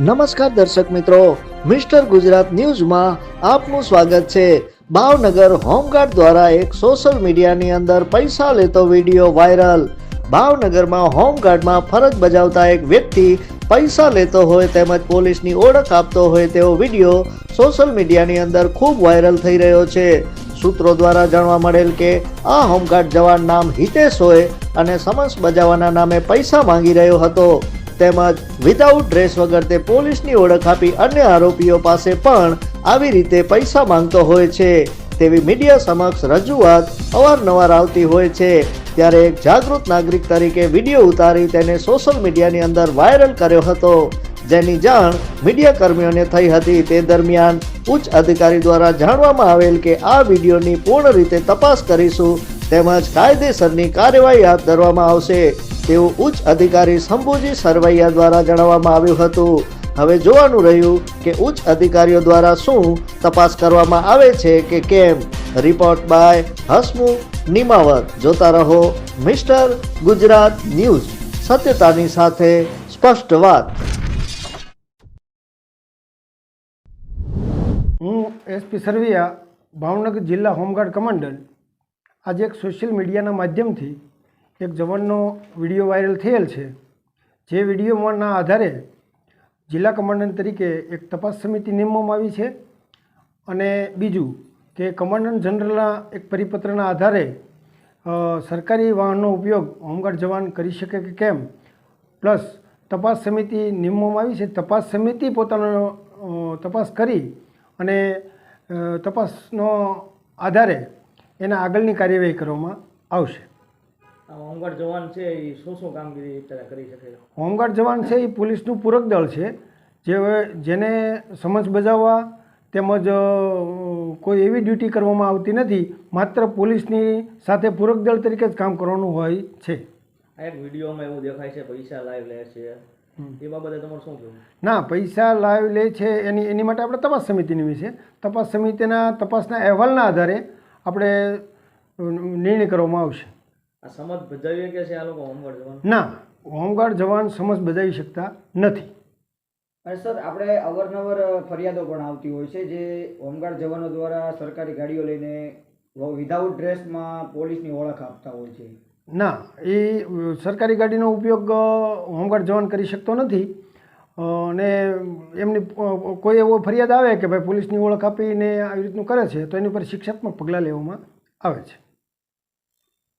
નમસ્કાર દર્શક મિત્રો, મિસ્ટર ગુજરાત ન્યૂઝમાં આપનું સ્વાગત છે। ભાવનગર હોમગાર્ડ દ્વારા એક સોશિયલ મીડિયાની અંદર પૈસા લેતો વિડીયો વાયરલ। ભાવનગરમાં હોમગાર્ડમાં ફરજ બજાવતા એક વ્યક્તિ પૈસા લેતો હોય તેમજ પોલીસની ઓળખ આપતો હોય તેવો વિડીયો સોશિયલ મીડિયાની અંદર ખૂબ વાયરલ થઈ રહ્યો છે। સૂત્રો દ્વારા જાણવા મળેલ કે આ હોમગાર્ડ જવાન નામ હિતેશ હોય અને સમન્સ બજાવવાના નામે પૈસા માંગી રહ્યો હતો, તેમજ વિધાઉટ ડ્રેસ વગર તે પોલીસની ઓળખ આપી અન્ય આરોપીઓ પાસે પણ આવી રીતે પૈસા માંગતો હોય છે તેવી મીડિયા સમક્ષ રજૂઆત અવારનવાર આવતી હોય છે। ત્યારે એક જાગૃત નાગરિક તરીકે વિડીયો ઉતારી તેને સોશિયલ મીડિયાની અંદર વાયરલ કર્યો હતો, જેની જાણ મીડિયા કર્મીઓને થઈ હતી। તે દરમિયાન ઉચ્ચ અધિકારી દ્વારા જાણવામાં આવેલ કે આ વિડીયોની પૂર્ણ રીતે તપાસ કરીશું તેમજ કાયદેસરની કાર્યવાહી હાથ ધરવામાં આવશે તેવું ઉચ્ચ અધિકારી શંભુજી સરવૈયા દ્વારા જણાવવામાં આવ્યું હતું। હવે જોવાનું રહ્યું કે ઉચ્ચ અધિકારીઓ દ્વારા શું તપાસ કરવામાં આવે છે કે કેમ। Report by Hasmukh Nimavat. જોતા રહો મિસ્ટર ગુજરાત ન્યૂઝ, સત્યતાની સાથે સ્પષ્ટ વાત। હું એસપી સરવૈયા, ભાવનગર જિલ્લા હોમગાર્ડ કમાન્ડર। આજે એક સોશિયલ મીડિયાના માધ્યમથી એક જવાનનો વિડીયો વાયરલ થયેલ છે, જે વિડીયોના આધારે જિલ્લા કમાન્ડન્ટ તરીકે એક તપાસ સમિતિ નિમવામાં આવી છે અને બીજું કે કમાન્ડન્ટ જનરલના એક પરિપત્રના આધારે સરકારી વાહનનો ઉપયોગ હોમગાર્ડ જવાન કરી શકે કે કેમ, પ્લસ તપાસ સમિતિ નિમવામાં આવી છે। તપાસ સમિતિ પોતાનો તપાસ કરી અને તપાસનો આધારે એના આગળની કાર્યવાહી કરવામાં આવશે। હોમગાર્ડ જવાન છે એ શું કામગીરી કરી શકે? હોમગાર્ડ જવાન છે એ પોલીસનું પૂરક દળ છે, જેને સમજ બજાવવા તેમજ કોઈ એવી ડ્યુટી કરવામાં આવતી નથી, માત્ર પોલીસની સાથે પૂરક દળ તરીકે જ કામ કરવાનું હોય છે। આ એક વિડીયોમાં એવું દેખાય છે પૈસા લાઈવ લે છે, એ બાબતે તમારું શું કહેવું? ના, પૈસા લાઈવ લે છે એની માટે આપણે તપાસ સમિતિ નિમી છે। તપાસ સમિતિના તપાસના અહેવાલના આધારે આપણે નિર્ણય કરવામાં આવશે। આ સમજ બજાવી કે છે આ લોકો હોમગાર્ડ જવાન? ના, હોમગાર્ડ જવાન સમજ બજાવી શકતા નથી। અને સર, આપણે અવારનવાર ફરિયાદો પણ આવતી હોય છે જે હોમગાર્ડ જવાનો દ્વારા સરકારી ગાડીઓ લઈને વિધાઉટ ડ્રેસમાં પોલીસની ઓળખ આપતા હોય છે। ના, એ સરકારી ગાડીનો ઉપયોગ હોમગાર્ડ જવાન કરી શકતો નથી અને એમની કોઈ એવો ફરિયાદ આવે કે ભાઈ પોલીસની ઓળખ આપીને આવી રીતનું કરે છે તો એની પર શિક્ષાત્મક પગલાં લેવામાં આવે છે।